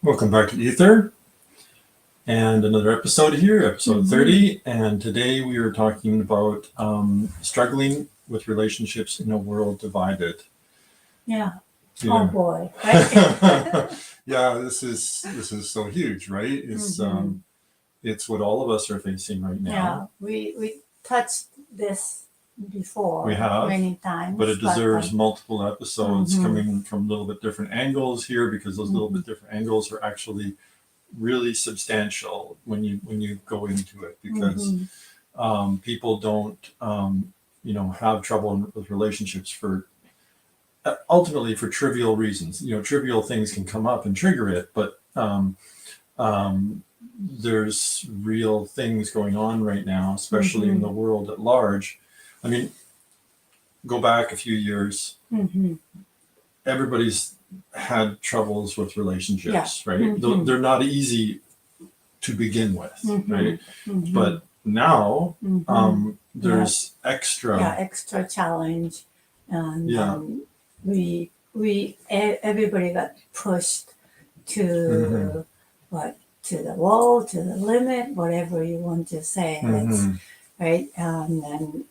Welcome back to Aether and another episode here, episode 30. And today we are talking about struggling with relationships in a world divided. Yeah. Oh boy. Right? Yeah, this is so huge, right? It's it's what all of us are facing right now. Yeah, we touched this before. We have many times, but it deserves multiple episodes coming from a little bit different angles here, because those little bit different angles are actually really substantial when you go into it, because people don't have trouble with relationships for ultimately for trivial reasons. Trivial things can come up and trigger it, but there's real things going on right now, especially in the world at large. I mean, go back a few years, everybody's had troubles with relationships, right? They're not easy to begin with, right? But now there's extra challenge, and everybody got pushed to to the wall, to the limit, whatever you want to say, right? And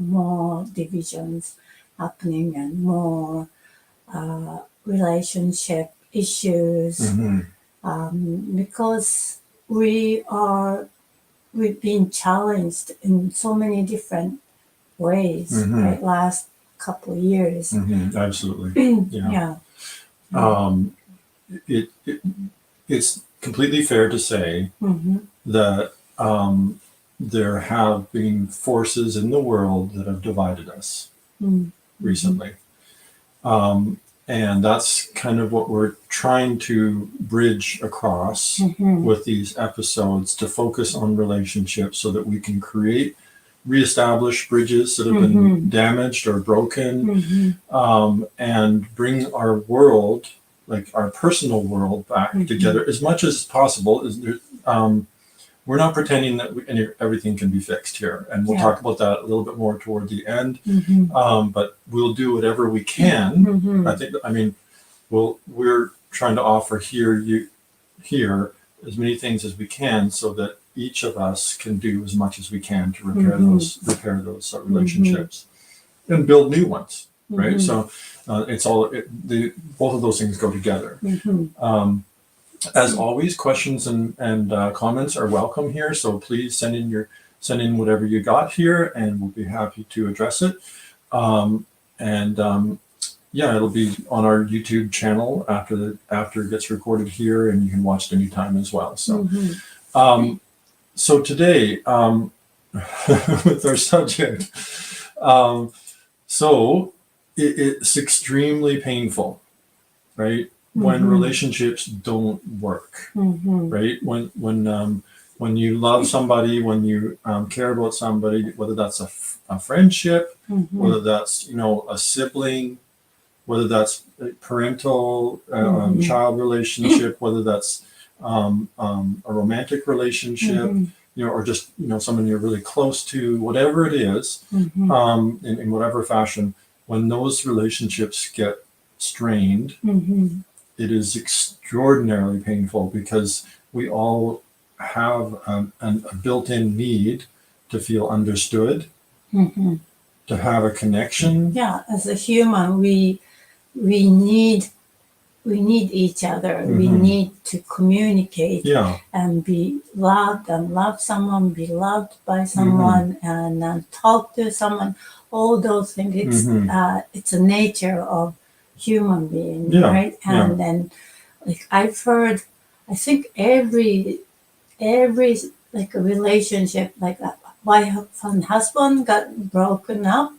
more divisions happening and more relationship issues, because we've been challenged in so many different ways, right? Last couple of years. Absolutely. It's completely fair to say that there have been forces in the world that have divided us recently. And that's kind of what we're trying to bridge across with these episodes, to focus on relationships so that we can reestablish bridges that have been damaged or broken, and bring our world, like our personal world, back together as much as possible. We're not pretending that everything can be fixed here, and we'll talk about that a little bit more toward the end. But we'll do whatever we can. We're trying to offer here as many things as we can, so that each of us can do as much as we can to repair those relationships and build new ones. Right. So both of those things go together. As always, questions and comments are welcome here. So please send in whatever you got here, and we'll be happy to address it. It'll be on our YouTube channel after it gets recorded here, and you can watch it anytime as well. So, so today, with our subject, it's extremely painful, right? When relationships don't work, right? When you love somebody, when you care about somebody, whether that's a friendship, whether that's a sibling, whether that's a parental child relationship, whether that's a romantic relationship, or just someone you're really close to, whatever it is, in whatever fashion, when those relationships get strained, it is extraordinarily painful, because we all have a built-in need to feel understood, to have a connection. Yeah, as a human, we need each other. We need to communicate and be loved, and love someone, be loved by someone, and talk to someone. All those things. It's a nature of human being, right? And then, like, I've heard, I think every like a relationship, like a wife and husband got broken up,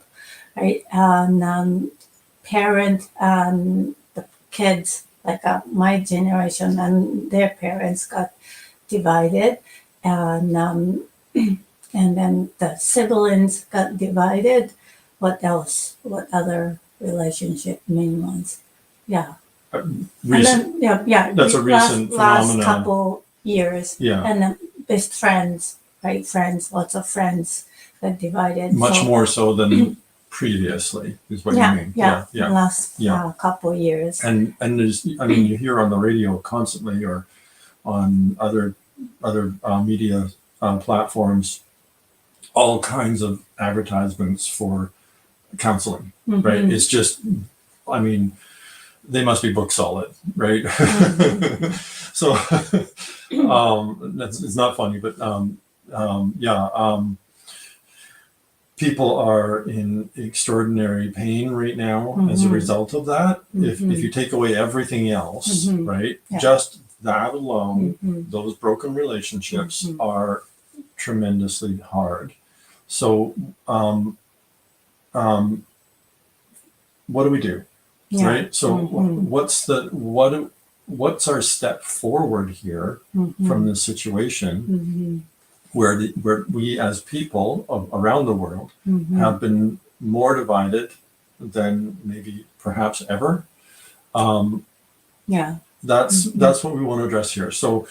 right? And parent and the kids, like my generation and their parents, got divided, and then the siblings got divided. What else? What other relationship main ones? That's a recent phenomenon. Last couple years. And then best friends, right? Lots of friends got divided. Much more so than previously, is what Yeah, you mean. yeah, Yeah. last Yeah. couple years. And there's, I mean, you hear on the radio constantly, or on other media platforms, all kinds of advertisements for counseling, right? It's just, I mean, they must be book solid, right? So it's not funny, but people are in extraordinary pain right now as a result of that. If you take away everything else, right, just that alone, those broken relationships are tremendously hard. So what do we do? Yeah. Right? So what's our step forward here from this situation where we as people around the world have been more divided than maybe perhaps ever? That's what we want to address here. So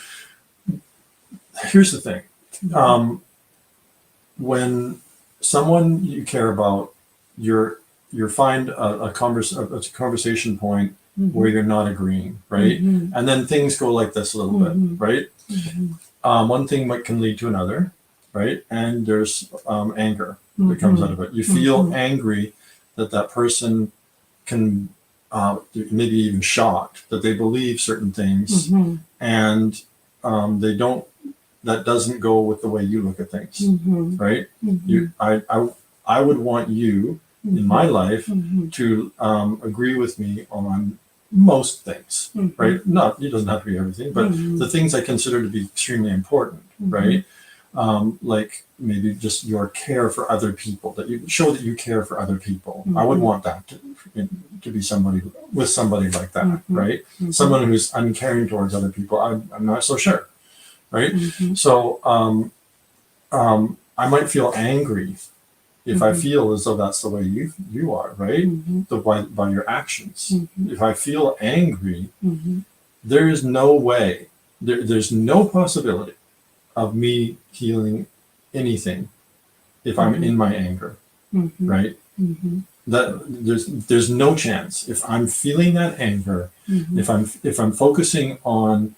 here's the thing. When someone you care about, you find a conversation point where you're not agreeing, right? And then things go like this a little bit, right? One thing can lead to another, right? And there's anger that comes out of it. You feel angry that person can, maybe even shocked that they believe certain things, and they don't. That doesn't go with the way you look at things, right? I would want you in my life to agree with me on most things, right? It doesn't have to be everything, but the things I consider to be extremely important, right? Like maybe just your care for other people, that you show that you care for other people. I would want that to be somebody like that, right? Someone who's uncaring towards other people. I'm not so sure, right? So I might feel angry if I feel as though that's the way you are, right? By your actions. If I feel angry, there is no way, there's no possibility of me healing anything if I'm in my anger, right? That there's no chance. If I'm feeling that anger, if I'm focusing on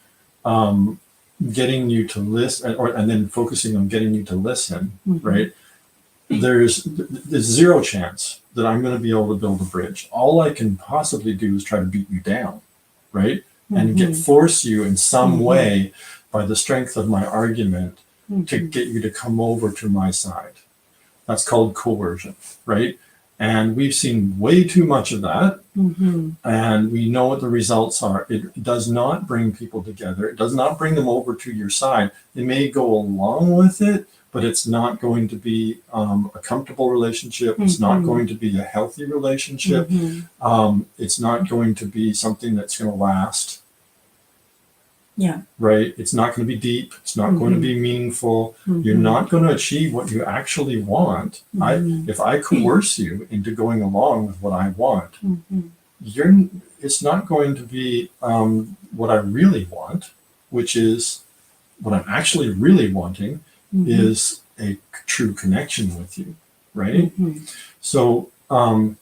getting you to listen, and then focusing on getting you to listen, right? There's zero chance that I'm going to be able to build a bridge. All I can possibly do is try to beat you down, right? And force you in some way by the strength of my argument to get you to come over to my side. That's called coercion, right? And we've seen way too much of that. And we know what the results are. It does not bring people together. It does not bring them over to your side. They may go along with it, but it's not going to be a comfortable relationship. It's not going to be a healthy relationship. It's not going to be something that's going to last. Right? It's not going to be deep. It's not going to be meaningful. You're not going to achieve what you actually want. If I coerce you into going along with what I want, it's not going to be what I really want, which is what I'm actually really wanting is a true connection with you, right? So, and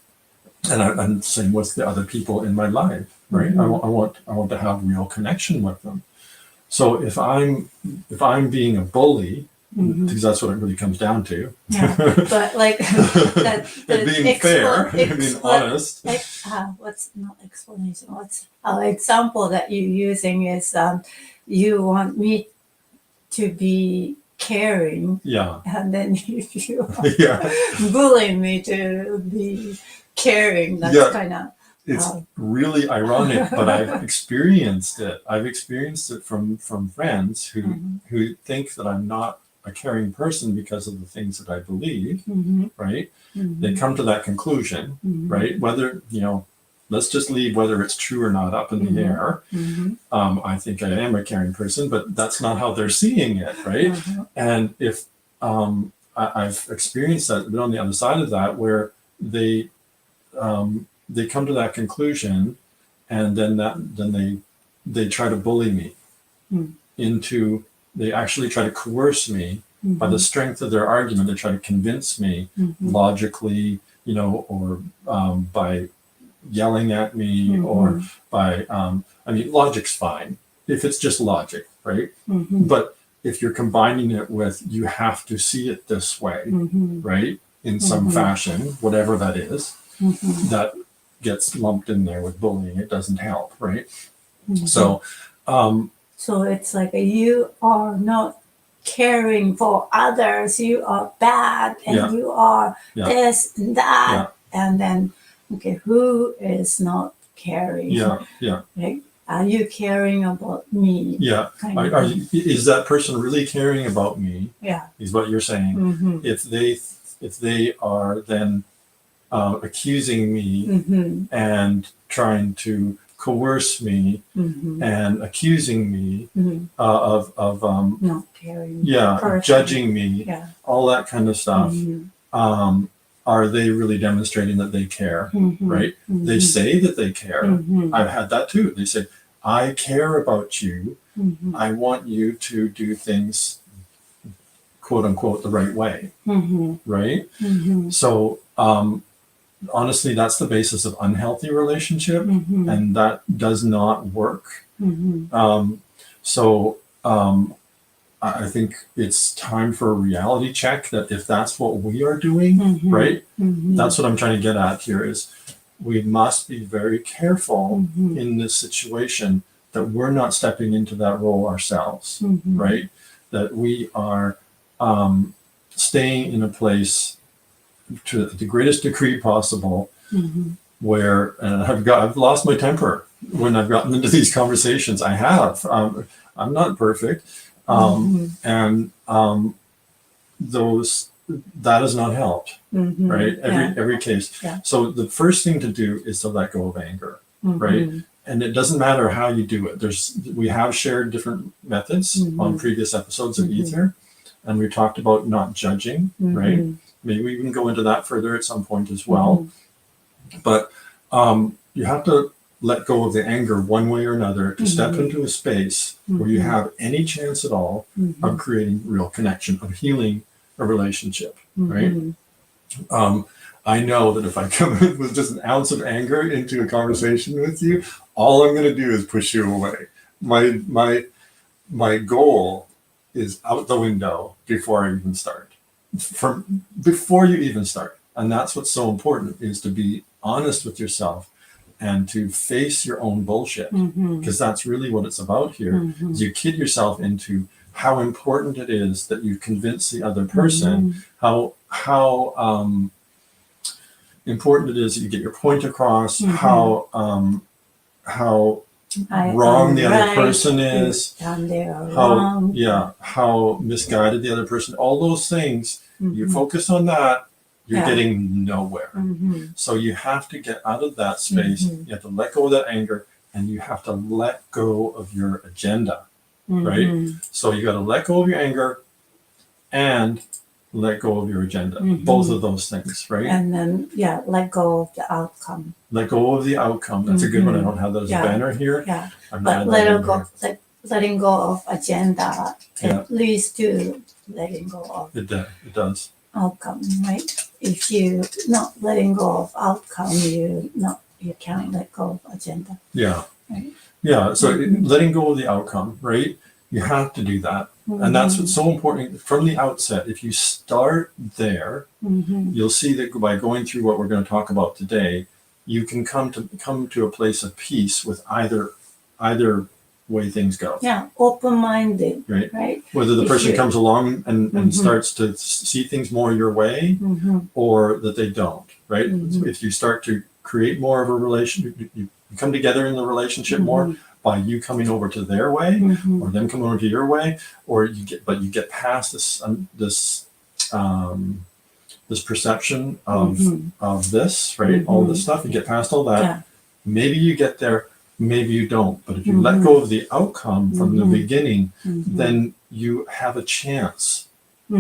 I'm saying with the other people in my life, right? I want to have real connection with them. So if I'm being a bully, because that's what it really comes down to. But like being fair, being honest. What's not explanation? What's example that you're using is you want me to be caring, and then if you bully me to be caring, that's kind of. It's really ironic, but I've experienced it. I've experienced it from friends who think that I'm not a caring person because of the things that I believe, right? They come to that conclusion, right? Whether, let's just leave whether it's true or not up in the air. I think I am a caring person, but that's not how they're seeing it, right? And if I've experienced that, but on the other side of that, where they come to that conclusion, and then they try to bully me into. They actually try to coerce me by the strength of their argument. They try to convince me logically you know, or by yelling at me, or by, I mean, logic's fine if it's just logic, right? But if you're combining it with, you have to see it this way, right? In some fashion, whatever that is, that gets lumped in there with bullying. It doesn't help, right? So, so it's like you are not caring for others. You are bad, and you are this and that, and then okay, who is not caring? Like, are you caring about me? Is that person really caring about me? Is what you're saying. If they are then accusing me and trying to coerce me and accusing me of not caring, judging me, all that kind of stuff, are they really demonstrating that they care? Right? They say that they care. I've had that too. They say, I care about you. I want you to do things, quote unquote, the right way. Right? So honestly, that's the basis of unhealthy relationship, and that does not work. So I think it's time for a reality check that if that's what we are doing, right? That's what I'm trying to get at here is we must be very careful in this situation that we're not stepping into that role ourselves, right? That we are staying in a place to the greatest degree possible where I've lost my temper when I've gotten into these conversations. I have. I'm not perfect. And that has not helped, right? Every case. So the first thing to do is to let go of anger, right? And it doesn't matter how you do it. We have shared different methods on previous episodes of Aether, and we talked about not judging, right? Maybe we can go into that further at some point as well. But you have to let go of the anger one way or another to step into a space where you have any chance at all of creating real connection, of healing a relationship, right? I know that if I come in with just an ounce of anger into a conversation with you, all I'm going to do is push you away. My goal is out the window before I even start. Before you even start. And that's what's so important, is to be honest with yourself and to face your own bullshit, because that's really what it's about here. Is you kid yourself into how important it is that you convince the other person, how important it is that you get your point across, how wrong the other person is, how misguided the other person, all those things. You focus on that, you're getting nowhere. So you have to get out of that space. You have to let go of that anger, and you have to let go of your agenda, right? So you got to let go of your anger and let go of your agenda. Both of those things, right? And then, let go of the outcome. Let go of the outcome. That's a good one. I don't have that as a banner here. But letting go of agenda, it leads to letting go of it does. Outcome, right? If you not letting go of outcome, you can't let go of agenda. Right? So letting go of the outcome, right? You have to do that. And that's what's so important from the outset. If you start there, you'll see that by going through what we're going to talk about today, you can come to a place of peace with either way things go. Open-minded, right? Whether the person comes along and starts to see things more your way, or that they don't, right? If you start to create more of a relationship, you come together in the relationship more by you coming over to their way, or them coming over to your way, or you get past this perception of this, right? All this stuff, you get past all that. Maybe you get there, maybe you don't. But if you let go of the outcome from the beginning, then you have a chance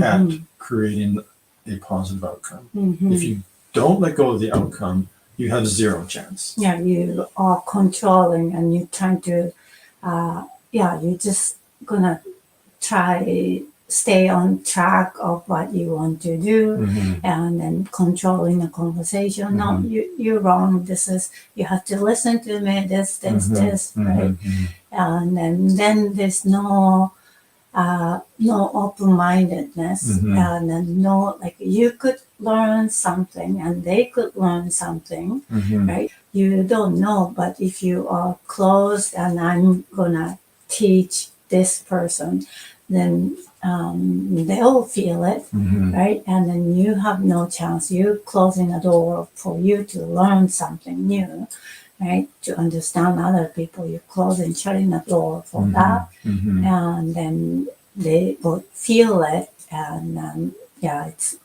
at creating a positive outcome. If you don't let go of the outcome, you have zero chance. You are controlling, and you're trying to, you're just gonna try stay on track of what you want to do, and then controlling the conversation. No, you're wrong. You have to listen to me. This, right? And then there's no open-mindedness, and then no, like, you could learn something and they could learn something, right? You don't know, but if you are closed and I'm gonna teach this person, then they'll feel it, right? And then you have no chance. You're closing a door for you to learn something new, right? To understand other people, you're closing, shutting the door for that, and then they will feel it, and it's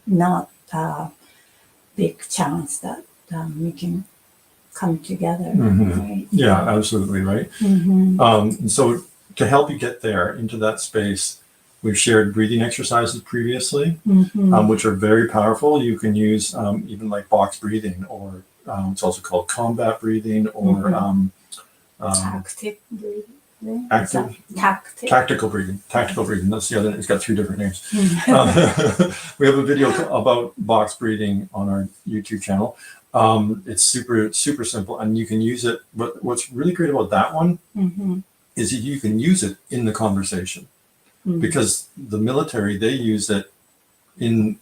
not a big chance that we can come together. Right? Yeah, absolutely, right. And so to help you get there into that space, we've shared breathing exercises previously, which are very powerful. You can use even like box breathing, or it's also called combat breathing, or active breathing. Tactical breathing. Tactical breathing. That's the other. It's got 3 different names. We have a video about box breathing on our YouTube channel. It's super simple, and you can use it. But what's really great about that one is that you can use it in the conversation, because the military, they use it in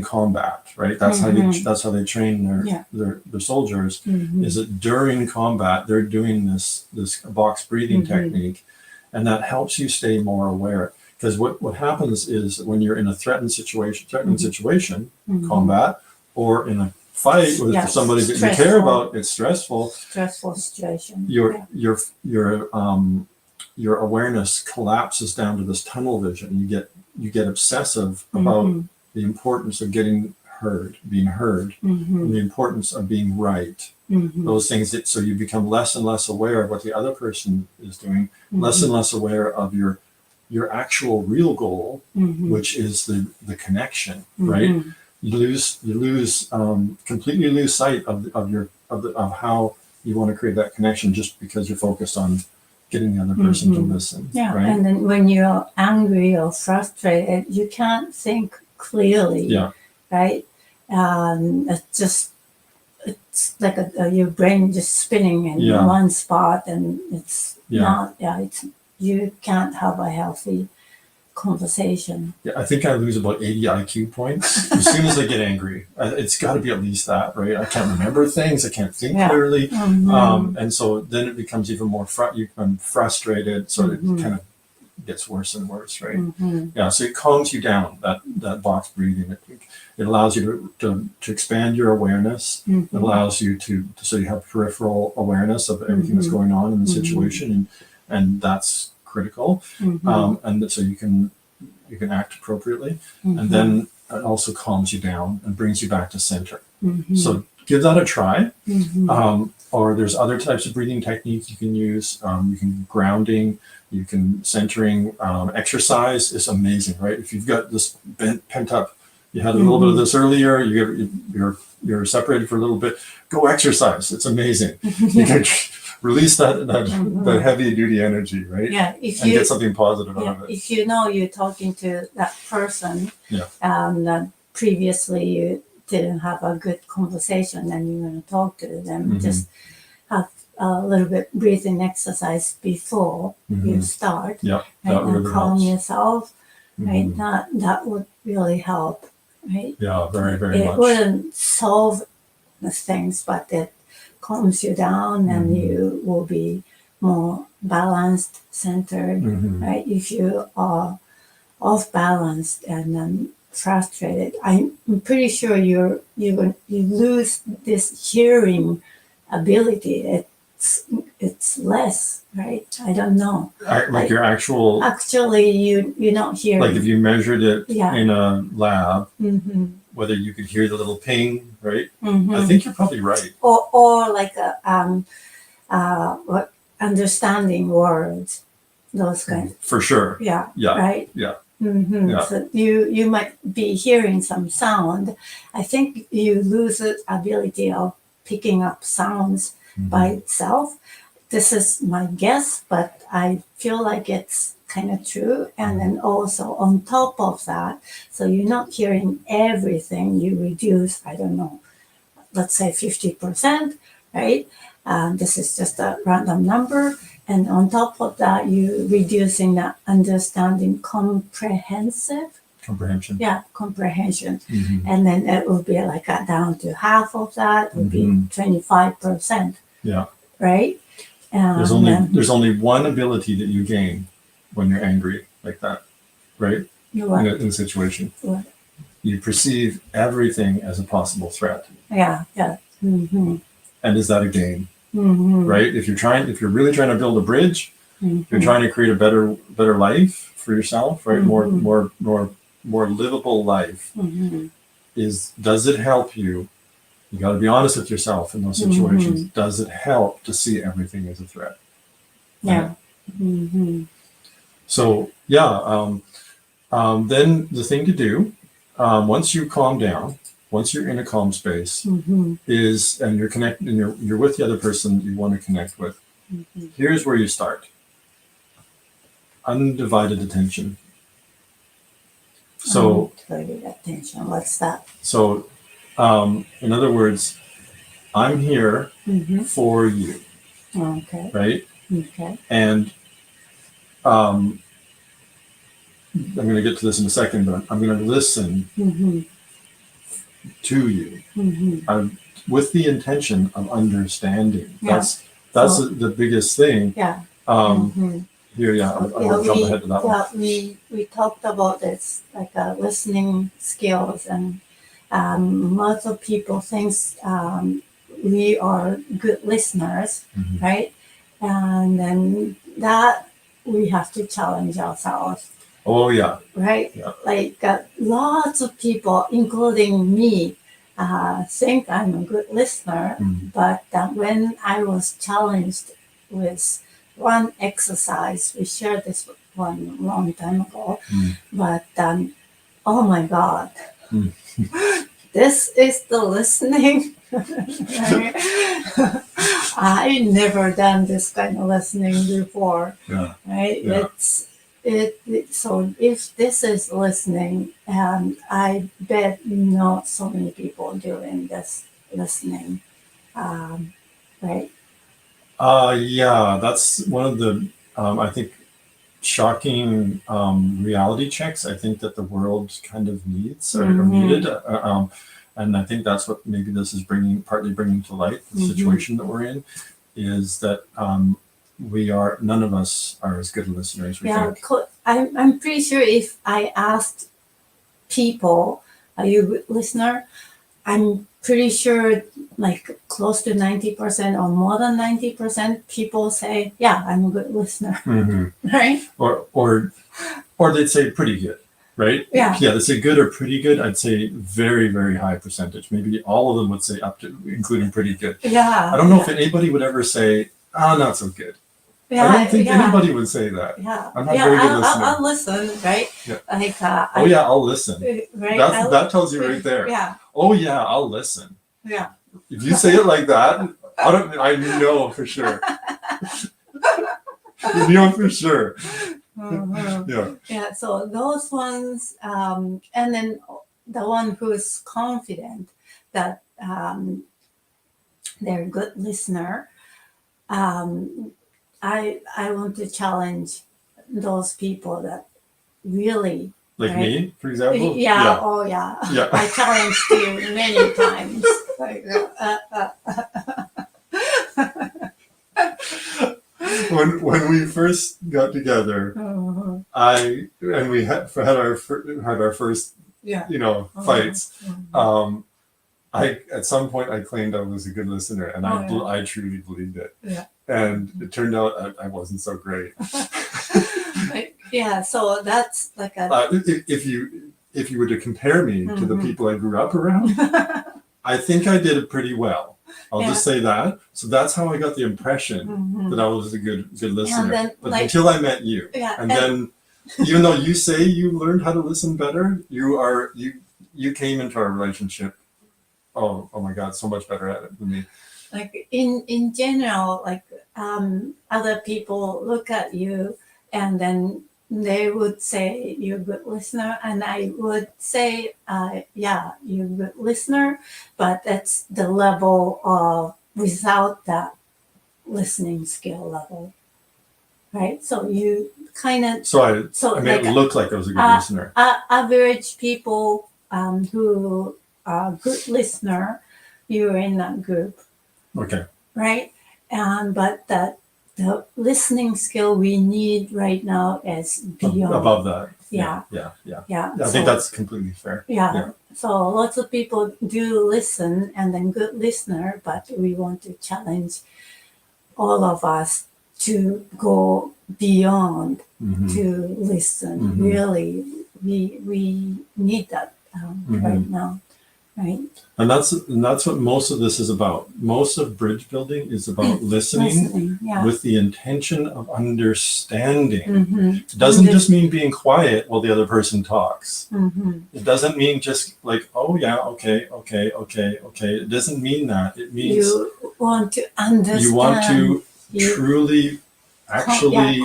combat, right? That's how they train their soldiers. Is that during combat they're doing this box breathing technique, and that helps you stay more aware. Because what happens is when you're in a threatened situation, combat, or in a fight with somebody that you care about, it's stressful situation. Your awareness collapses down to this tunnel vision. You get obsessive about the importance of being heard, and the importance of being right. Those things so you become less and less aware of what the other person is doing, less and less aware of your actual real goal, which is the connection, right? You completely lose sight of how you want to create that connection, just because you're focused on getting the other person to listen. Yeah, right? And then when you're angry or frustrated, you can't think clearly. Yeah. Right? It's like your brain just spinning in one spot, and it's not. You can't have a healthy conversation. Yeah, I think I lose about 80 IQ points as soon as I get angry. It's got to be at least that, right? I can't remember things. I can't think clearly. And so then it becomes even more, you become frustrated. So it kind of gets worse and worse, right? Yeah, so it calms you down, that box breathing. It allows you to expand your awareness. It allows you so you have peripheral awareness of everything that's going on in the situation. And that's critical, and so you can act appropriately, and then it also calms you down and brings you back to center. So give that a try. Or there's other types of breathing techniques you can use. You can grounding, you can centering. Exercise is amazing, right? If you've got this pent up, you had a little bit of this earlier, you're separated for a little bit, go exercise. It's amazing. You can release that heavy duty energy, right? Yeah, and get something positive out of it. If you know you're talking to that person, and previously you didn't have a good conversation, and you're going to talk to them, just have a little bit breathing exercise before you start, right? And really calm yourself, right? That would really help, right? Yeah, very, very much. It wouldn't solve the things, but it calms you down, and you will be more balanced, centered, right? If you are off balance and frustrated, I'm pretty sure you lose this hearing ability. It's less, right? I don't know. Like your actual. Actually, you're not hearing. Like if you measured it in a lab, whether you could hear the little ping, right? I think you're probably right. Or like understanding words, those kinds. For sure. Yeah. Right. Yeah. So you might be hearing some sound. I think you lose the ability of picking up sounds by itself. this is my guess, but I feel like it's kind of true. And then also on top of that, so you're not hearing everything, you reduce, I don't know, let's say 50%, right? This is just a random number. And on top of that, you're reducing the understanding comprehension. Yeah, comprehension. And then it will be like down to half of that, would be 25%. Yeah. Right? There's only one ability that you gain when you're angry like that, right? In a situation. What? You perceive everything as a possible threat. Yeah, yeah. And is that a gain? Right? If you're really trying to build a bridge, you're trying to create a better life for yourself, right? More livable life. Does it help you? You got to be honest with yourself in those situations. Does it help to see everything as a threat? Yeah. So yeah, then the thing to do, once you calm down, once you're in a calm space, is, and you're connected, and you're with the other person you want to connect with. Here's where you start. Undivided attention. So undivided attention. What's that? So, in other words, I'm here for you. Okay. Right? Okay. And I'm going to get to this in a second, but I'm going to listen to you with the intention of understanding. Yeah. That's the biggest thing. Yeah. Here, I'll jump ahead to that one. We talked about this, like listening skills, and lots of people think we are good listeners, right? And then that we have to challenge ourselves. Oh yeah. Right? Yeah. Like lots of people, including me, think I'm a good listener, but when I was challenged with one exercise, we shared this one long time ago, but oh my God, this is the listening. I never done this kind of listening before. Yeah. Right? Yeah. So if this is listening, I bet not so many people doing this listening, right? Yeah, that's one of the I think shocking reality checks I think that the world kind of needs or needed, and I think that's what maybe this is partly bringing to light the situation that we're in, is that none of us are as good listeners. We think. I'm pretty sure if I asked people, are you a good listener? I'm pretty sure like close to 90% or more than 90% people say, yeah, I'm a good listener. Right? Or they'd say pretty good, right? Yeah. Yeah, they'd say good or pretty good. I'd say very, very high percentage. Maybe all of them would say up to, including pretty good. Yeah. I don't know if anybody would ever say, not so good. Yeah, I don't think anybody would say that. Yeah. I'm not very good listener. I'll listen, right? Yeah. Like, I'll listen. Right? That tells you right there. Yeah. Oh yeah, I'll listen. Yeah. If you say it like that, I know for sure. You know for sure. Yeah. Yeah. So those ones, and then the one who's confident that they're a good listener. I want to challenge those people that really like me, for example. Yeah. Oh yeah. Yeah. I challenged you many times. Like, when we first got together, we had our first fights. I at some point I claimed I was a good listener, and I truly believed it. Yeah. And it turned out I wasn't so great. Yeah. So that's like if you were to compare me to the people I grew up around, I think I did it pretty well. I'll just say that. So that's how I got the impression that I was a good listener. Then, but until I met you, and then even though you say you learned how to listen better, you came into our relationship. Oh my God, so much better at it than me. Like in general, like other people look at you and then they would say you're a good listener, and I would say, yeah, you're a good listener, but that's the level of without that listening skill level, right? So you kind of So I made like it look like I was a good listener. Average people who are good listener, you're in that group, Okay. right? But the listening skill we need right now is beyond Above that. Yeah. I think that's completely fair. Yeah. So lots of people do listen and then good listener, but we want to challenge all of us to go beyond to listen. Really, we need that right now, right? And that's what most of this is about. Most of bridge building is about listening with the intention of understanding. It doesn't just mean being quiet while the other person talks. It doesn't mean just like, oh yeah, okay. It doesn't mean that. It means you want to understand. You want to truly, actually,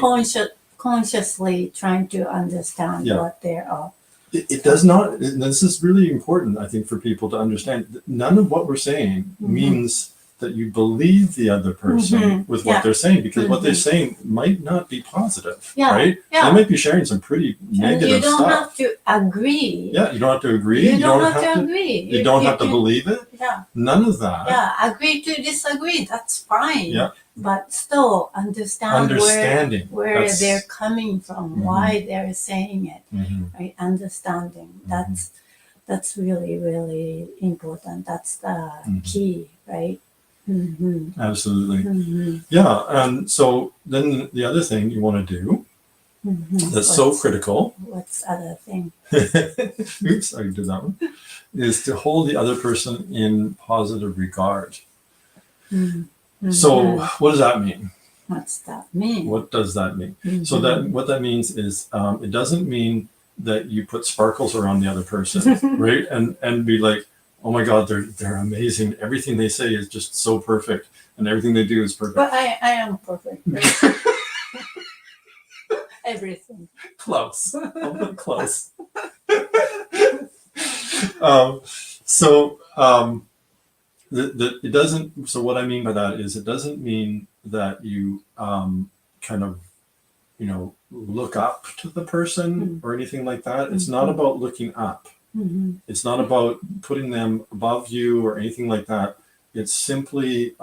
consciously trying to understand what they are. It does not, and this is really important, I think, for people to understand. None of what we're saying means that you believe the other person with what they're saying, because what they're saying might not be positive, right? They might be sharing some pretty negative stuff. You don't have to agree. Yeah, you don't have to agree. You don't have to agree. You don't have to believe it. Yeah. None of that. Yeah, agree to disagree, that's fine. Yeah. But still understanding where they're coming from, why they're saying it, right? Understanding. That's really, really important. That's the key, right? Absolutely. Yeah. And so then the other thing you want to do that's so critical. What's the other thing? Oops, I did that one. Is to hold the other person in positive regard. So what does that mean? What's that mean? What does that mean? So what that means is it doesn't mean that you put sparkles around the other person, right? And be like, oh my God, they're amazing. Everything they say is just so perfect, and everything they do is perfect. But I am perfect. Everything. Close. A bit close. It doesn't. So what I mean by that is, it doesn't mean that you kind of, look up to the person or anything like that. It's not about looking up. It's not about putting them above you or anything like that. It's simply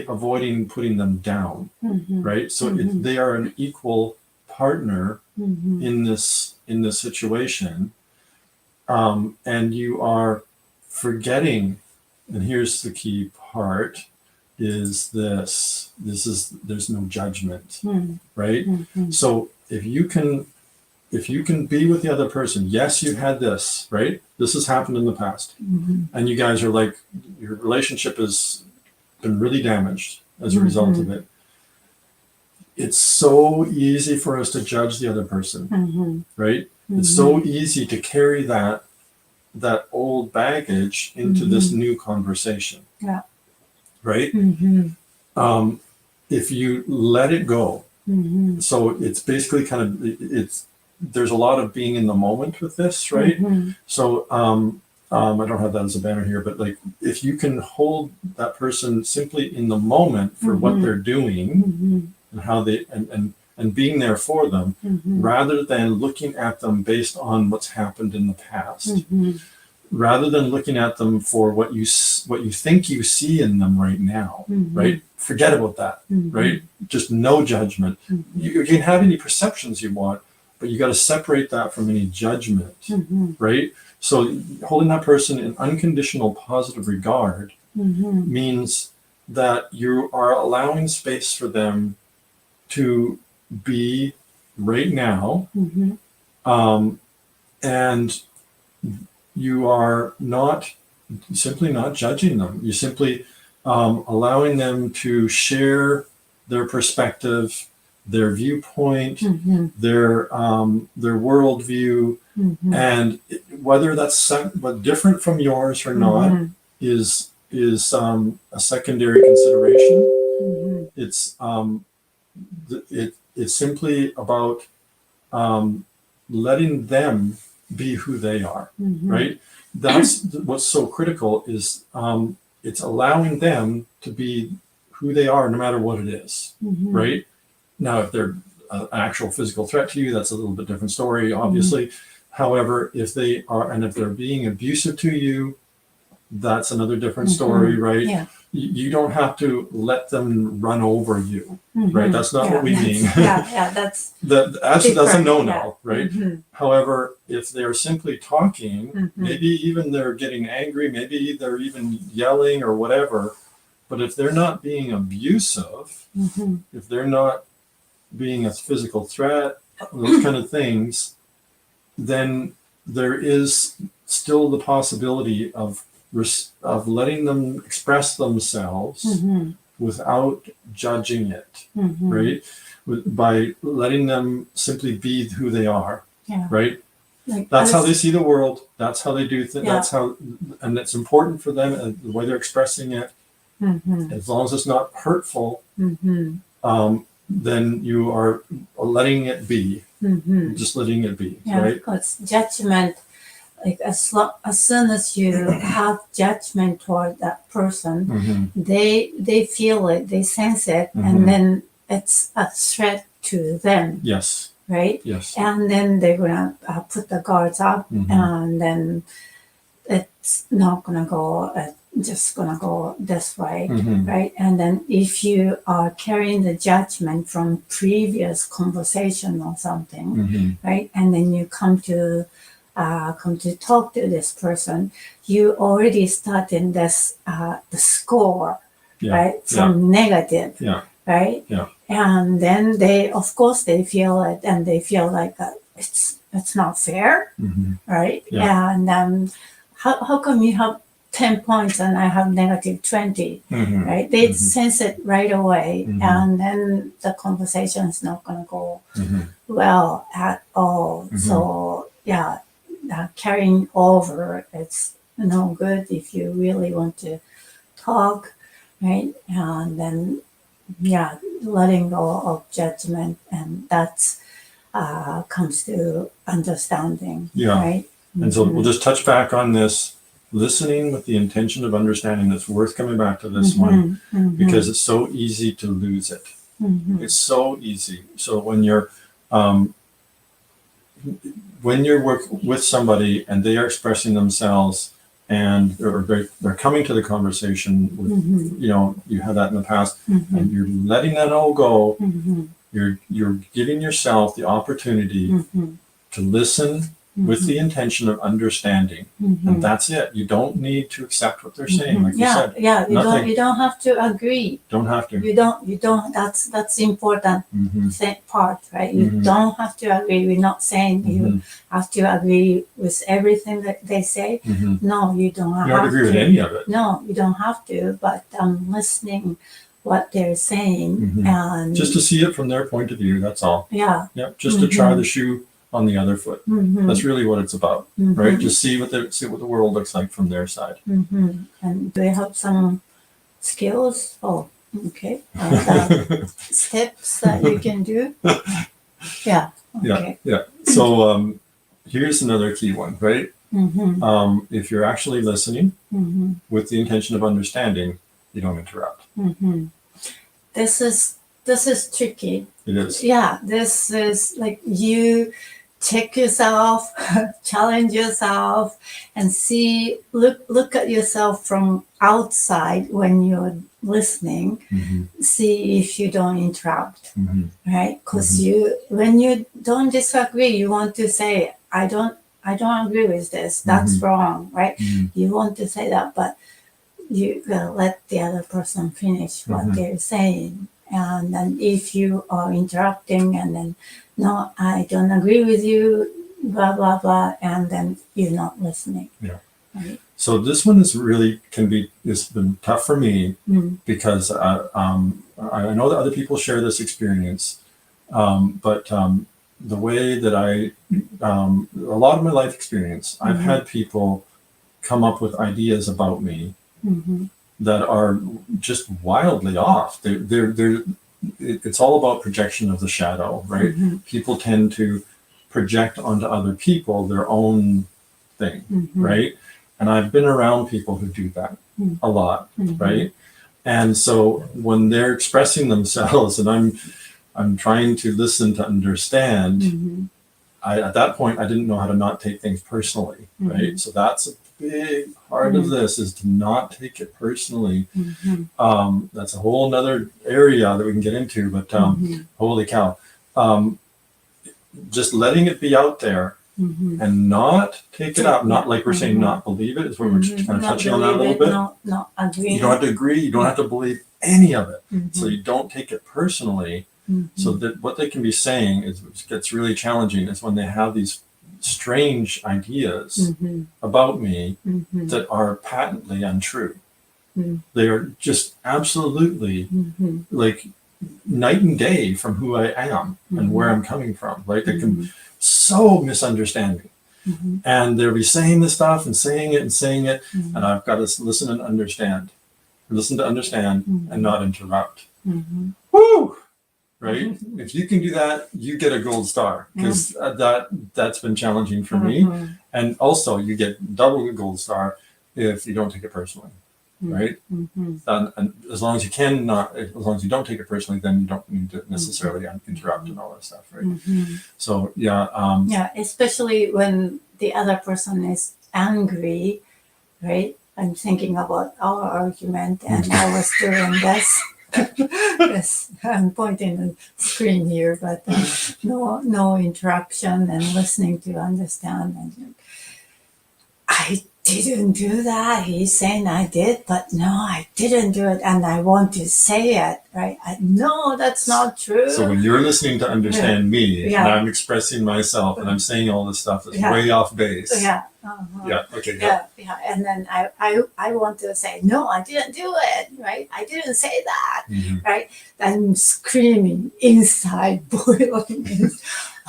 avoiding putting them down, right? So they are an equal partner in this situation. And you are forgetting, and here's the key part, is there's no judgment, right? So if you can be with the other person, yes, you had this, right? This has happened in the past. And you guys are like, your relationship has been really damaged as a result of it. It's so easy for us to judge the other person, right? It's so easy to carry that old baggage into this new conversation. Yeah. Right? If you let it go, so it's basically there's a lot of being in the moment with this, right? So I don't have that as a banner here, but like, if you can hold that person simply in the moment for what they're doing and how they and being there for them, rather than looking at them based on what's happened in the past, rather than looking at them for what you think you see in them right now, right? Forget about that, right? Just no judgment. You can have any perceptions you want, but you got to separate that from any judgment, right? So holding that person in unconditional positive regard means that you are allowing space for them to be right now, and you are simply not judging them. You simply allowing them to share their perspective, their viewpoint, their worldview, and whether that's different from yours or not is is a secondary consideration. It's it's simply about letting them be who they are, right? That's what's so critical is it's allowing them to be who they are no matter what it is, right? Now, if they're an actual physical threat to you, that's a little bit different story, obviously. However, if they are, and if they're being abusive to you, that's another different story, right? Yeah. You don't have to let them run over you, right? That's not what we mean. That's that's a no-no, yeah. right? However, if they're simply talking, maybe even they're getting angry, maybe they're even yelling or whatever, but if they're not being abusive, if they're not being a physical threat, those kind of things, then there is still the possibility of letting them express themselves without judging it, right? By letting them simply be who they are, right? Like that's how they see the world. That's how they do things. That's how, and it's important for them, the way they're expressing it. As long as it's not hurtful, then you are letting it be, just letting it be, right? Because judgment, like as soon as you have judgment toward that person, they feel it, they sense it, and then it's a threat to them. Yes. Right? Yes. And then they're gonna put the guards up, and then it's not gonna go. Just gonna go this way, right? And then if you are carrying the judgment from previous conversation or something, right? And then you come to talk to this person, you already started this the score, right? From negative, right? And then they, of course, they feel it, and they feel like it's not fair, right? And how come you have 10 points and I have negative 20, right? They sense it right away, and then the conversation is not going to go well at all. So carrying over, it's no good if you really want to talk, right? And then letting go of judgment, and that's comes to understanding, right? And so we'll just touch back on this. Listening with the intention of understanding. It's worth coming back to this one because it's so easy to lose it. It's so easy. So when you're with somebody and they are expressing themselves and they're coming to the conversation with, you had that in the past, and you're letting that all go. You're giving yourself the opportunity to listen with the intention of understanding, and that's it. You don't need to accept what they're saying, like you said. You don't have to agree. Don't have to. You don't. That's the important part, right? You don't have to agree. We're not saying you have to agree with everything that they say. No, you don't have to. You don't agree with any of it. No, you don't have to. But listening what they're saying, and just to see it from their point of view. That's all. Just to try the shoe on the other foot. That's really what it's about, right? Just see what the world looks like from their side. And do they have some skills? Oh, okay. Steps that you can do. Okay. So here's another key one, right? If you're actually listening with the intention of understanding, you don't interrupt. This is tricky. It is. This is like you check yourself, challenge yourself, and look at yourself from outside when you're listening. See if you don't interrupt, right? Because when you don't disagree, you want to say, I don't agree with this. That's wrong, right? You want to say that, but you gotta let the other person finish what they're saying. And then if you are interrupting and then, no, I don't agree with you, blah, blah, blah, and then you're not listening. Right? So this one is really it's been tough for me because I know that other people share this experience, but the way that a lot of my life experience, I've had people come up with ideas about me that are just wildly off. It's all about projection of the shadow, right? People tend to project onto other people their own thing, right? And I've been around people who do that a lot, right? And so when they're expressing themselves and I'm trying to listen to understand, at that point, I didn't know how to not take things personally, right? So that's a big part of this, is to not take it personally. That's a whole nother area that we can get into, but holy cow. Just letting it be out there and not take it up, not like we're saying not believe it, is where we're kind of touching on that a little bit. Not agree. You don't have to agree, you don't have to believe any of it. So you don't take it personally. So that what they can be saying is, which gets really challenging, is when they have these strange ideas about me that are patently untrue. They are just absolutely like night and day from who I am and where I'm coming from. Like they can so misunderstand me. And they'll be saying this stuff and saying it, and I've got to listen and understand. Listen to understand and not interrupt. Woo! Right? If you can do that, you get a gold star, because that's been challenging for me. And also you get double the gold star if you don't take it personally, right? And as long as you as long as you don't take it personally, then you don't need to necessarily interrupt and all that stuff, right? So especially when the other person is angry, right? I'm thinking about our argument, and I was doing this. Yes, I'm pointing the screen here, but no interruption and listening to understand. And I didn't do that. He's saying I did, but no, I didn't do it, and I want to say it, right? No, that's not true. So when you're listening to understand me, and I'm expressing myself, and I'm saying all this stuff that's way off base. And then I want to say, no, I didn't do it, right? I didn't say that, right? I'm screaming inside, boiling.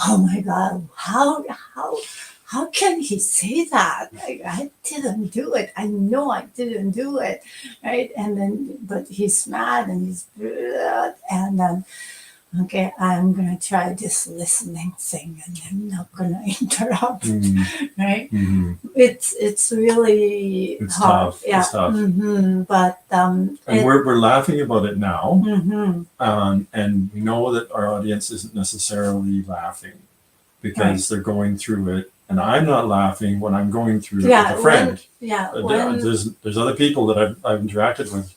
Oh my God, how can he say that? I didn't do it. I know I didn't do it, right? And then, but he's mad and and then, okay, I'm gonna try this listening thing, and I'm not gonna interrupt, right? It's really hard. Tough. It's tough. But and we're laughing about it now, and we know that our audience isn't necessarily laughing because they're going through it. And I'm not laughing when I'm going through it with a friend. There's other people that I've interacted with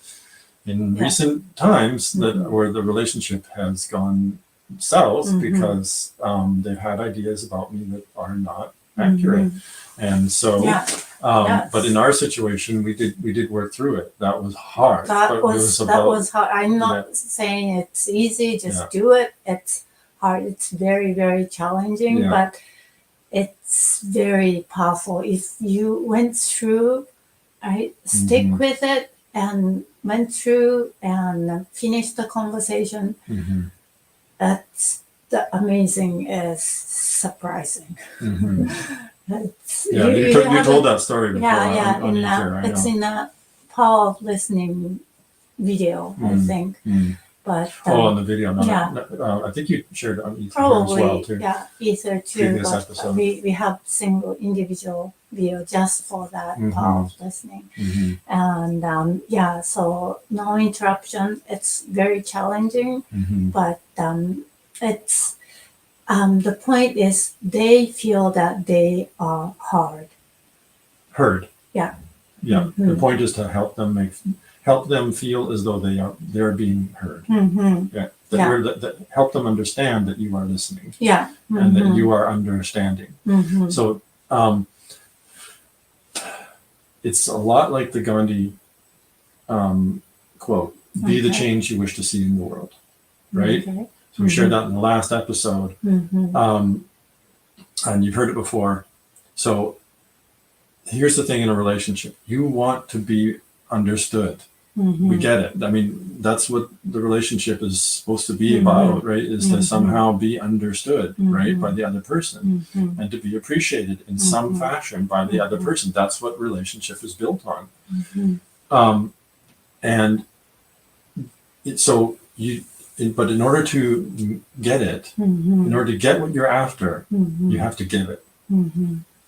in recent times where the relationship has gone south because they've had ideas about me that are not accurate. And so, but in our situation, we did work through it. That was hard. That was hard. I'm not saying it's easy. Just do it. It's hard. It's very, very challenging, but it's very powerful. If you went through, right, stick with it and went through and finished the conversation, that's the amazing is surprising. You told that story before. It's in a Power of Listening video, I think. But on the video, I think you shared on Aether probably, as well too. Aether too. Previous but episode. We have single individual video just for that Power of Listening, and so no interruption. It's very challenging, but it's the point is they feel that they are heard. The point is to help them feel as though they're being heard. Help them understand that you are listening. And that you are understanding. So it's a lot like the Gandhi quote: "Be the change you wish to see in the world." Right. So we shared that in the last episode, and you've heard it before. So here's the thing in a relationship: you want to be understood. We get it. I mean, that's what the relationship is supposed to be about, right? Is to somehow be understood, right, by the other person, and to be appreciated in some fashion by the other person. That's what relationship is built on. And but in order to get it, in order to get what you're after, you have to give it.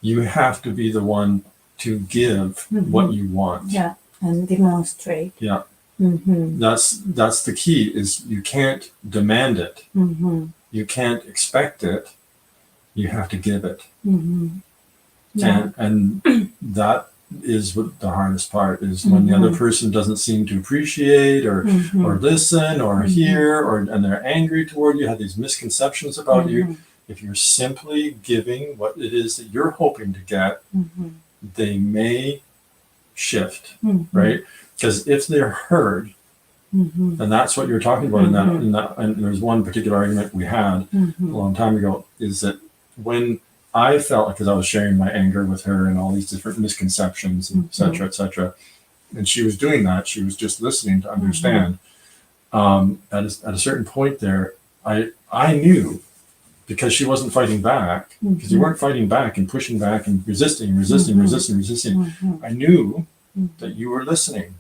You have to be the one to give what you want. Yeah, and demonstrate. Yeah. That's the key, is you can't demand it. You can't expect it. You have to give it. Yeah. And that is what the hardest part is, when the other person doesn't seem to appreciate or listen or hear, and they're angry toward you, have these misconceptions about you. If you're simply giving what it is that you're hoping to get, they may shift, right? Because if they're heard, and that's what you're talking about in that. And there's one particular argument we had a long time ago, is that when I felt, because I was sharing my anger with her and all these different misconceptions, and et cetera, and she was doing that. She was just listening to understand. At a certain point there, I knew, because she wasn't fighting back, because you weren't fighting back and pushing back and resisting. I knew that you were listening,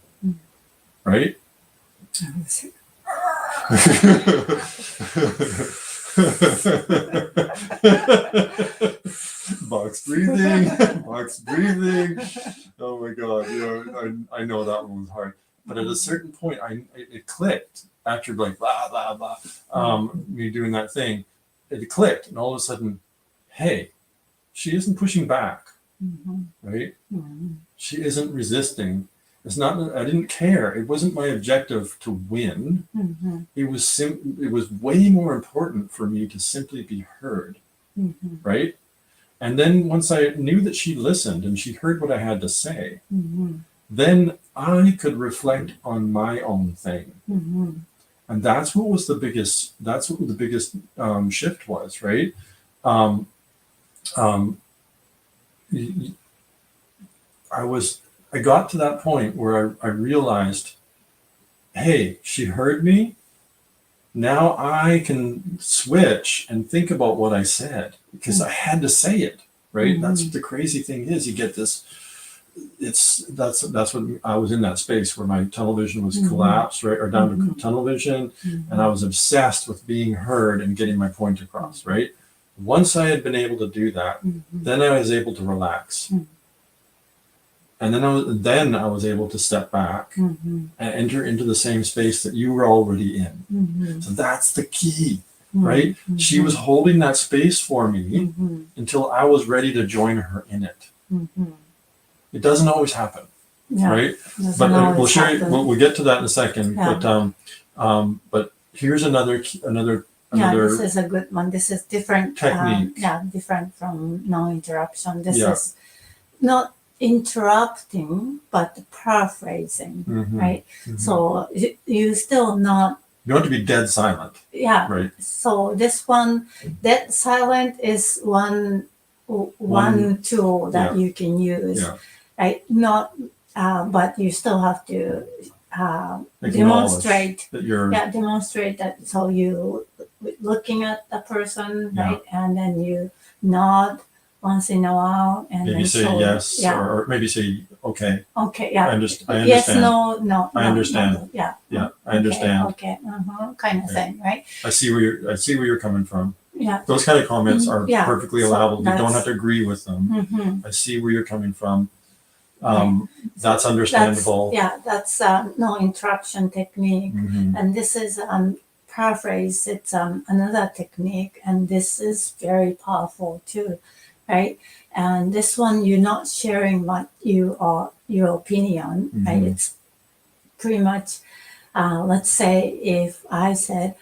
right? Box breathing. Oh my God, I know that one was hard. But at a certain point, it clicked after like blah blah blah, me doing that thing. It clicked, and all of a sudden, hey, she isn't pushing back, right? She isn't resisting. It's not. I didn't care. It wasn't my objective to win. It was way more important for me to simply be heard, right? And then once I knew that she listened and she heard what I had to say, then I could reflect on my own thing. And that's what was the biggest. That's what the biggest shift was, right? I got to that point where I realized, hey, she heard me. Now I can switch and think about what I said, because I had to say it, right? That's what the crazy thing is. You get this. That's what I was in, that space where my tunnel vision was collapsed, right, or down to tunnel vision, and I was obsessed with being heard and getting my point across, right? Once I had been able to do that, then I was able to relax, and then I was able to step back and enter into the same space that you were already in. So that's the key, right? She was holding that space for me until I was ready to join her in it. It doesn't always happen, right? But we'll share. We'll get to that in a second. But here's another. Yeah, this is a good one. This is different technique. Different from non-interruption. This is not interrupting, but paraphrasing, right? So you still not. You want to be dead silent. Yeah. Right. So this one, dead silent is one tool that you can use. Yeah. Right? Not, but you still have to demonstrate that you're. Yeah, demonstrate that. So you looking at the person, right, and then you nod once in a while, and maybe then say yes, or maybe say okay. Okay, yeah. I understand. Yes, no. I understand. No, yeah. Yeah, I understand. Okay. Kind of thing, right? I see where you're coming from. Yeah. Those kind of comments are perfectly allowable. You don't have to agree with them. I see where you're coming from. That's understandable. That's no interruption technique, and this is paraphrase. It's another technique, and this is very powerful too, right? And this one, you're not sharing what your opinion, right? It's pretty much, let's say if I said,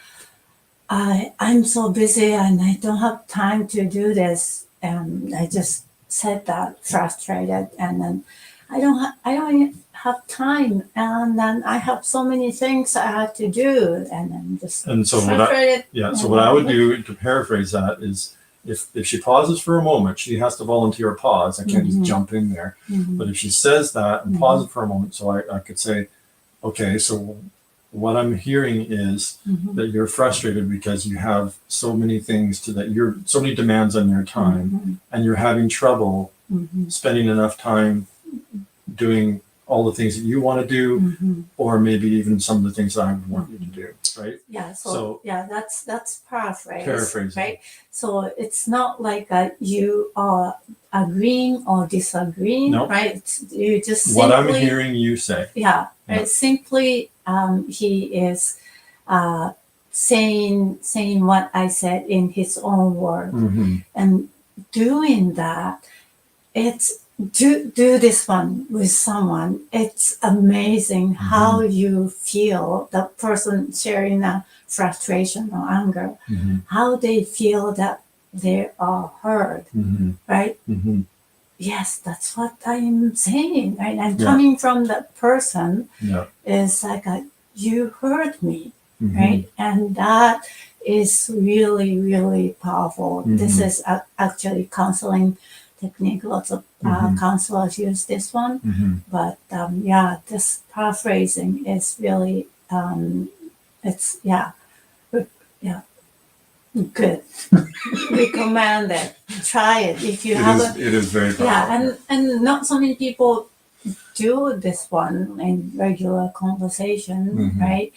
I'm so busy and I don't have time to do this, and I just said that frustrated, and then I don't have time, and then I have so many things I have to do, and then just frustrated. So what I would do to paraphrase that is, if she pauses for a moment, she has to volunteer a pause. I can't just jump in there. But if she says that and pauses for a moment, so I could say, okay, so what I'm hearing is that you're frustrated because you have so many things so many demands on your time, and you're having trouble spending enough time doing all the things that you want to do, or maybe even some of the things that I would want you to do, right? Yeah. So yeah, that's paraphrasing, right? So it's not like you are agreeing or disagreeing, Nope. right? You just simply, what I'm hearing you say. Yeah. Right. Simply, he is saying what I said in his own words, and doing that. It's do this one with someone. It's amazing how you feel the person sharing a frustration or anger, how they feel that they are heard, right? Yes, that's what I'm saying, right? And coming from that person is like you heard me, right? And that is really, really powerful. This is actually counseling technique. Lots of counselors use this one, but yeah, this paraphrasing is really it's good. Recommend it. Try it if you haven't. It is very powerful. Yeah, and not so many people do this one in regular conversation, right?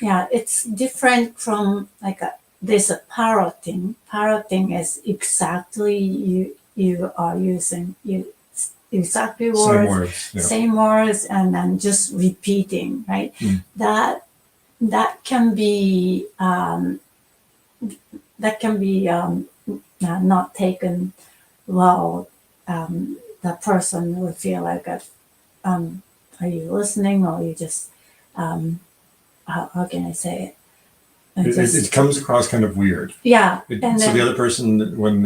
Yeah, it's different from like this parroting. Parroting is exactly you are using exactly words, same words, and then just repeating, right? That can be not taken well. The person would feel like are you listening, or you just how can I say it? It comes across kind of weird. Yeah. So the other person, when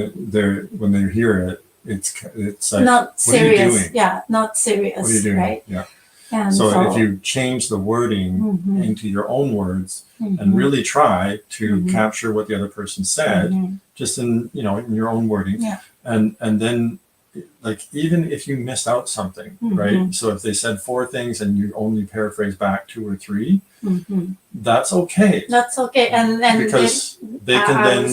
they hear it, it's like, not serious. What are you doing? Yeah, not serious. What are you doing? Right? Yeah. And so if you change the wording into your own words and really try to capture what the other person said, just in your own wording, and then like even if you miss out something, right? So if they said 4 things and you only paraphrase back 2 or 3, that's okay. That's okay, and then because they can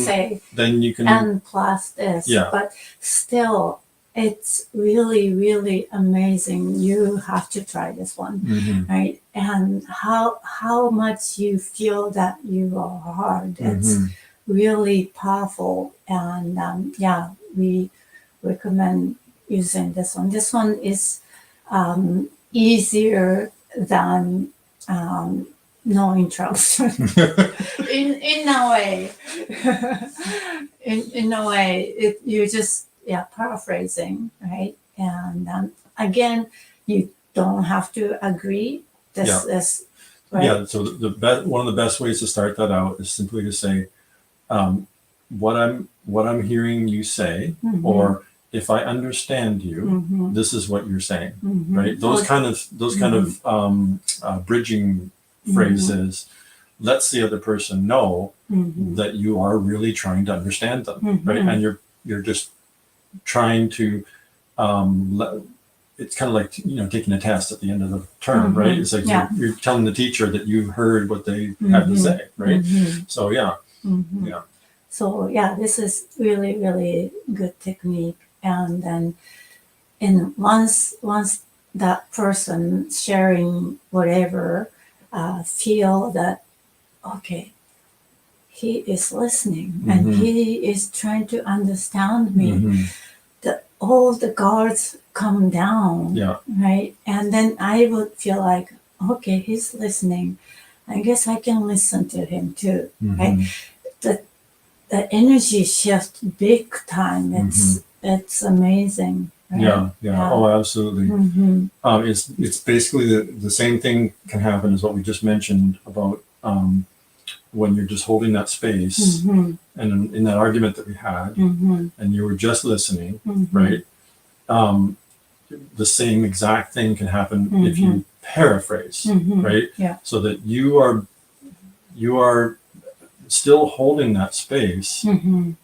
then you can and plus this, but still. It's really, really amazing. You have to try this one, right? And how much you feel that you are heard. It's really powerful, and we recommend using this one. This one is easier than no interruption. in a way, in a way, you just. Yeah, paraphrasing, right? And again, you don't have to agree. This is right. Yeah. So one of the best ways to start that out is simply to say, what I'm hearing you say, or if I understand you, this is what you're saying, right? Those kind of bridging phrases lets the other person know that you are really trying to understand them, right? And you're just trying to it's kind of like taking a test at the end of the term, right? It's like you're telling the teacher that you heard what they had to say, right? So so this is really, really good technique. And then once that person sharing whatever feel that okay, he is listening and he is trying to understand me. All the guards come down, right? And then I would feel like, okay, he's listening. I guess I can listen to him too, right? The energy shift big time. It's amazing. Right? Yeah. Oh, absolutely. It's basically the same thing can happen as what we just mentioned about. When you're just holding that space and in that argument that we had and you were just listening, right? The same exact thing can happen if you paraphrase, right? So that you are still holding that space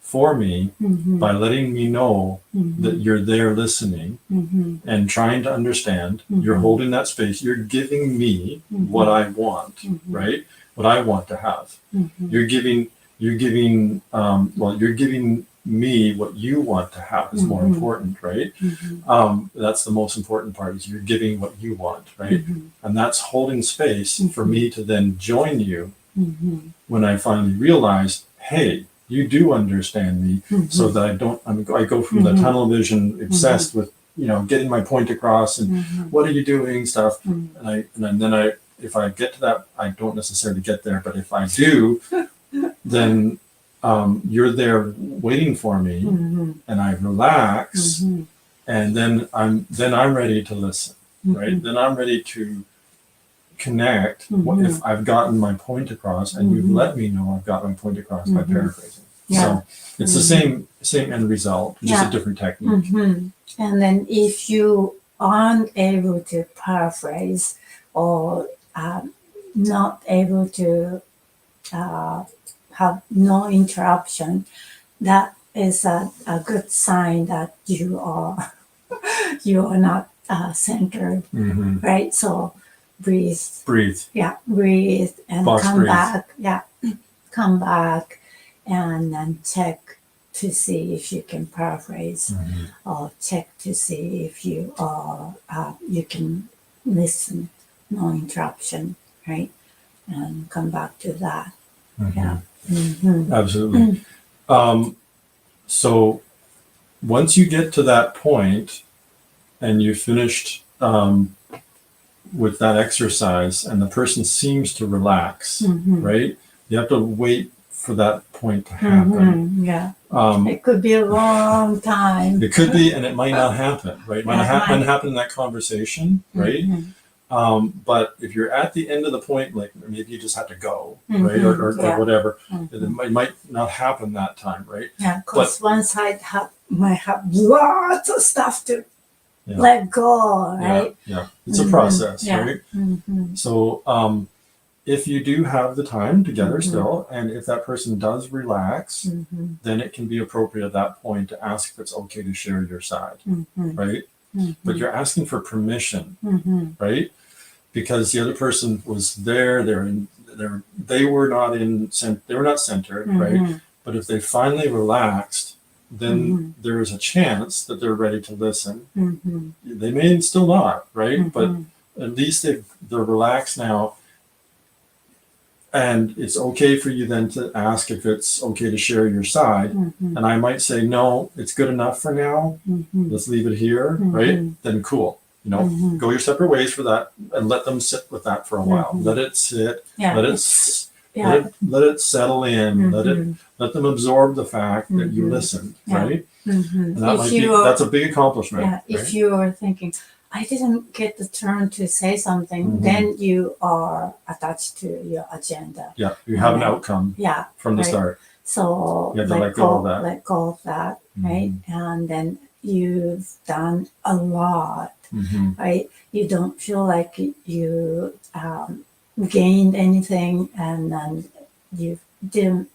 for me by letting me know that you're there listening and trying to understand. You're holding that space. You're giving me what I want, right? What I want to have. You're giving me what you want to have is more important, right? That's the most important part, is you're giving what you want, right? And that's holding space for me to then join you when I finally realize, hey, you do understand me, so that I go from the tunnel vision, obsessed with, getting my point across and what are you doing stuff. And then if I get to that, I don't necessarily get there, but if I do, then you're there waiting for me, and I relax, and then I'm ready to listen, right? Then I'm ready to connect. If I've gotten my point across, and you've let me know I've got my point across by paraphrasing. So it's the same end result, just a different technique. And then if you aren't able to paraphrase, or not able to have no interruption, that is a good sign that you are not centered, right? So breathe, breathe, and Box come breathe. back, come back, and then check to see if you can paraphrase, or check to see if you can listen, no interruption, right? And come back to that. Absolutely. So once you get to that point and you've finished with that exercise and the person seems to relax, right? You have to wait for that point to happen. It could be a long time. It could be, and it might not happen, right? It might not happen in that conversation, right? But if you're at the end of the point, like maybe you just have to go, right? Or whatever, it might not happen that time, right? Yeah, because one side might have lots of stuff to let go, right? It's a process, right? So if you do have the time together still, and if that person does relax, then it can be appropriate at that point to ask if it's okay to share your side, right? But you're asking for permission, right? Because the other person was there, they were not centered, right? But if they finally relaxed, then there is a chance that they're ready to listen. They may still not, right? But at least they're relaxed now. And it's okay for you then to ask if it's okay to share your side. And I might say, no, it's good enough for now. Let's leave it here, right? Then cool. Go your separate ways for that, and let them sit with that for a while. Let it sit. Let it settle in. Let them absorb the fact that you listened, right? And that's a big accomplishment. Right? If you are thinking, I didn't get the turn to say something, then you are attached to your agenda. You have an outcome from the start. So you have to let go of that. Let go of that, right? And then you've done a lot, right? You don't feel like you gained anything, and then you didn't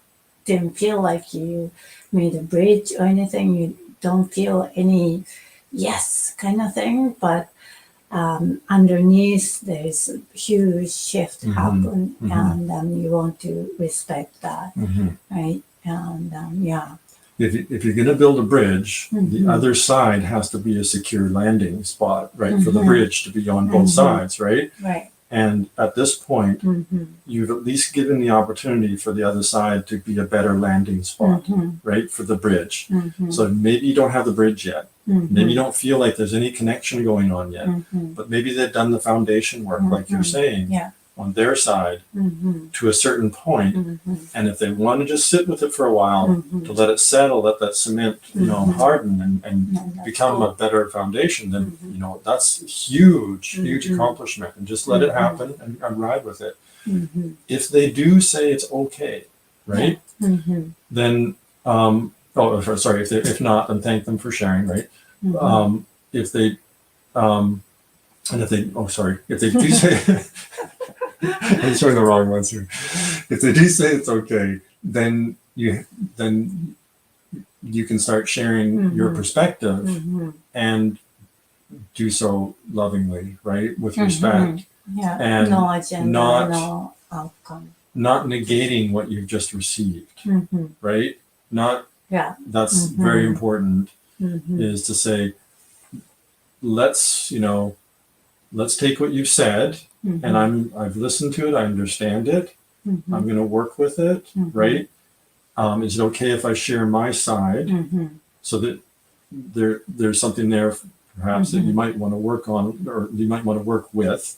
feel like you made a bridge or anything. You don't feel any yes kind of thing, but underneath there's a huge shift happen, and you want to respect that, right? And if you're going to build a bridge, the other side has to be a secure landing spot, right? For the bridge to be on both sides, right? Right. And at this point, you've at least given the opportunity for the other side to be a better landing spot, right? For the bridge. So maybe you don't have the bridge yet. Maybe you don't feel like there's any connection going on yet, but maybe they've done the foundation work, like you're saying, on their side to a certain point. And if they want to just sit with it for a while to let it settle, let that cement, harden and become a better foundation, then, that's huge accomplishment, and just let it happen and ride with it. If they do say it's okay, right? Then, if not, then thank them for sharing, right? If they do say, I'm showing the wrong ones here. If they do say it's okay, then you can start sharing your perspective, and do so lovingly, right? With respect. And no agenda, no outcome. Not negating what you've just received, right? Not Yeah. That's very important, is to say, let's take what you said, and I've listened to it, I understand it, I'm going to work with it, right? Is it okay if I share my side, so that there's something there perhaps that you might want to work on, or you might want to work with?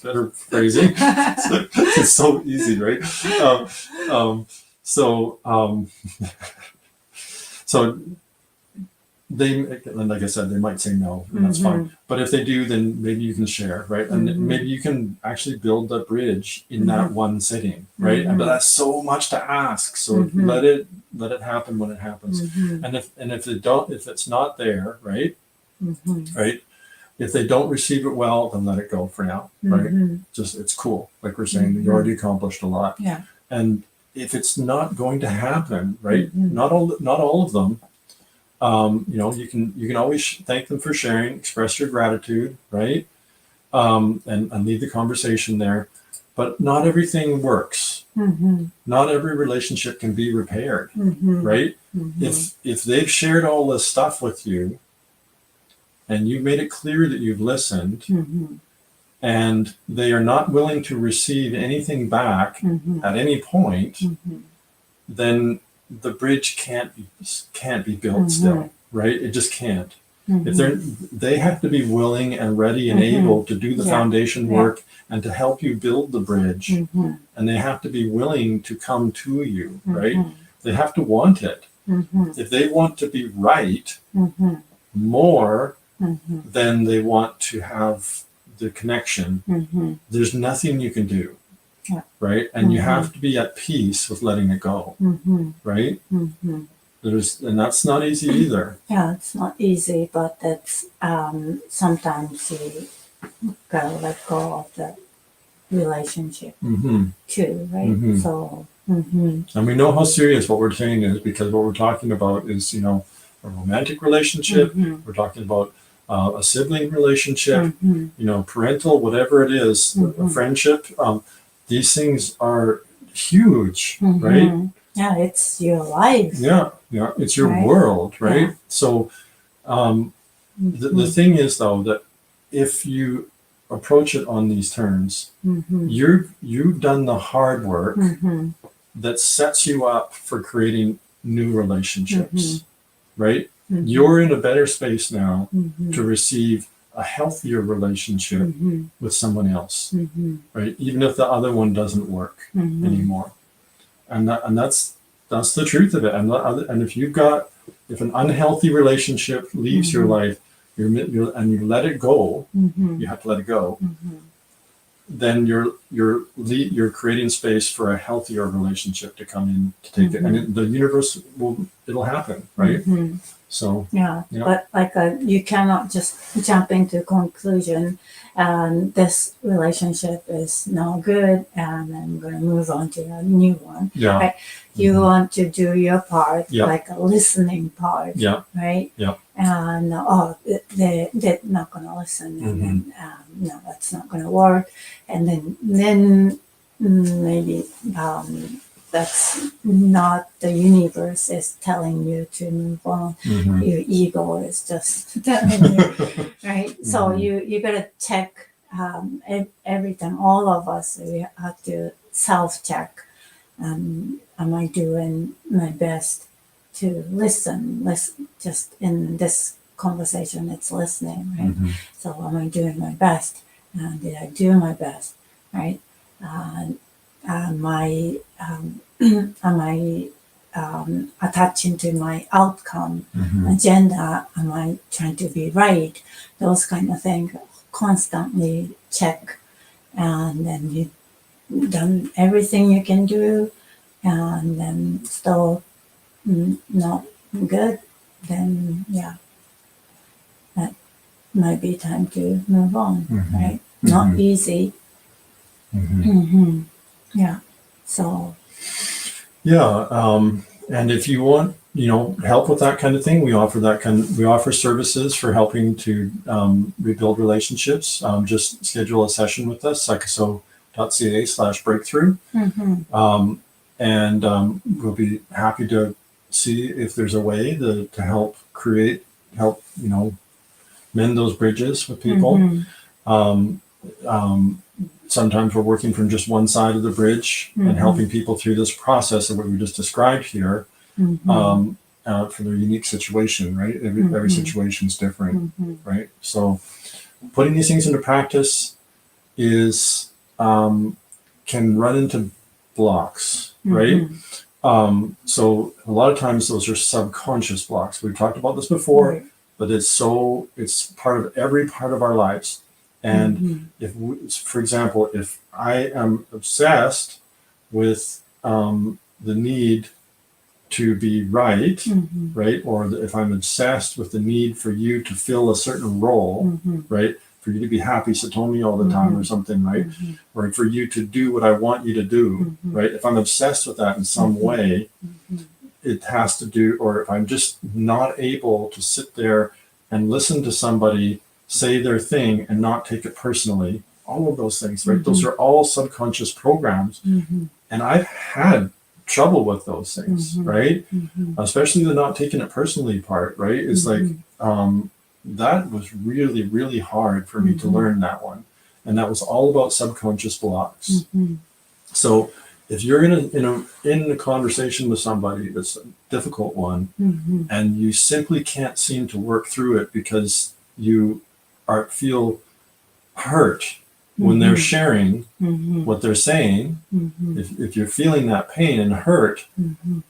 Better phrasing. It's so easy, right? So they, like I said, they might say no, and that's fine. But if they do, then maybe you can share, right? And maybe you can actually build the bridge in that one sitting, right? But that's so much to ask. So let it happen when it happens. And if it's not there, right? Right? If they don't receive it well, then let it go for now, right? Just, it's cool. Like we're saying, you already accomplished a lot. Yeah. And if it's not going to happen, right? Not all of them. You can always thank them for sharing, express your gratitude, right? And leave the conversation there. But not everything works. Not every relationship can be repaired, right? If they've shared all this stuff with you, and you've made it clear that you've listened, and they are not willing to receive anything back at any point, then the bridge can't be built still, right? It just can't. If they have to be willing and ready and able to do the foundation work and to help you build the bridge, and they have to be willing to come to you, right? They have to want it. If they want to be right more than they want to have the connection, there's nothing you can do. Right? And you have to be at peace with letting it go. Right? And that's not easy either. Yeah, it's not easy, but that's sometimes you gotta let go of the relationship too, right? So and we know how serious what we're saying is, because what we're talking about is, a romantic relationship. We're talking about a sibling relationship, parental, whatever it is, a friendship. These things are huge, right? Yeah, it's your life. Yeah, it's your world, right? Yeah. So the thing is, though, that if you approach it on these terms, you've done the hard work that sets you up for creating new relationships, right? You're in a better space now to receive a healthier relationship with someone else, right? Even if the other one doesn't work anymore, and that's the truth of it. And if an unhealthy relationship leaves your life, and you let it go, you have to let it go. Then you're creating space for a healthier relationship to come in to take it, and the universe it'll happen, right? So but like you cannot just jump into conclusion, and this relationship is not good, and I'm going to move on to a new one. Right? You want to do your part, like a listening part, right? And they're not going to listen, and then no, that's not going to work, and then maybe that's not the universe is telling you to move on. Your ego is just telling you, right? So you gotta check every time. All of us, we have to self-check. Am I doing my best to listen? Just in this conversation, it's listening, right? So am I doing my best? Did I do my best, right? Am I attaching to my outcome agenda? Am I trying to be right? Those kind of things constantly check, and then you've done everything you can do, and then still not good. Then that might be time to move on, right? Not easy. So. And if you want, help with that kind of thing, we offer services for helping to rebuild relationships. Just schedule a session with us, psychoso.ca/breakthrough. And we'll be happy to see if there's a way to help mend those bridges with people. Sometimes we're working from just one side of the bridge and helping people through this process of what we just described here, for their unique situation, right? Every situation is different, right? So putting these things into practice is can run into blocks, right? So a lot of times those are subconscious blocks. We've talked about this before, but it's part of every part of our lives. And if, for example, if I am obsessed with the need to be right, right, or if I'm obsessed with the need for you to fill a certain role, right, for you to be happy Satomi all the time or something, right, or for you to do what I want you to do, right, if I'm obsessed with that in some way, it has to do, or if I'm just not able to sit there and listen to somebody say their thing and not take it personally, all of those things, right? Those are all subconscious programs. And I've had trouble with those things, right? Especially the not taking it personally part, right? It's like, that was really, really hard for me to learn that one. And that was all about subconscious blocks. So if you're in a conversation with somebody that's a difficult one, and you simply can't seem to work through it because you feel hurt when they're sharing what they're saying, if you're feeling that pain and hurt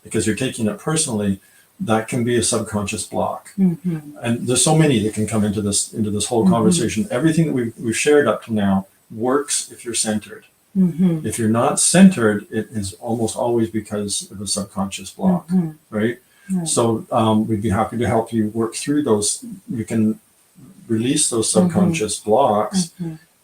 because you're taking it personally, that can be a subconscious block. And there's so many that can come into this whole conversation. Everything that we've shared up to now works if you're centered. If you're not centered, it is almost always because of a subconscious block, right? So we'd be happy to help you work through those. You can release those subconscious blocks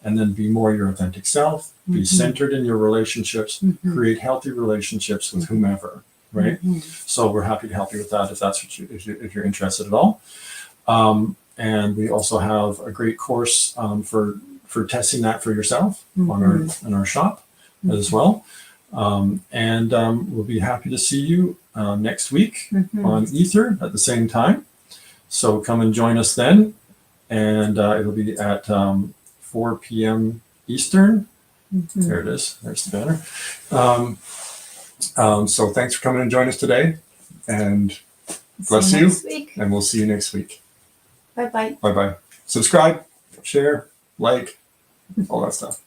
and then be more your authentic self, be centered in your relationships, create healthy relationships with whomever, right? So we're happy to help you with that if that's what if you're interested at all. And we also have a great course for testing that for yourself on our shop as well. And we'll be happy to see you next week on Aether at the same time. So come and join us then. And it'll be at 4 p.m. Eastern. There it is. There's the banner. So thanks for coming and joining us today. And bless you. And we'll see you next week. Bye-bye. Bye-bye. Subscribe, share, like, all that stuff.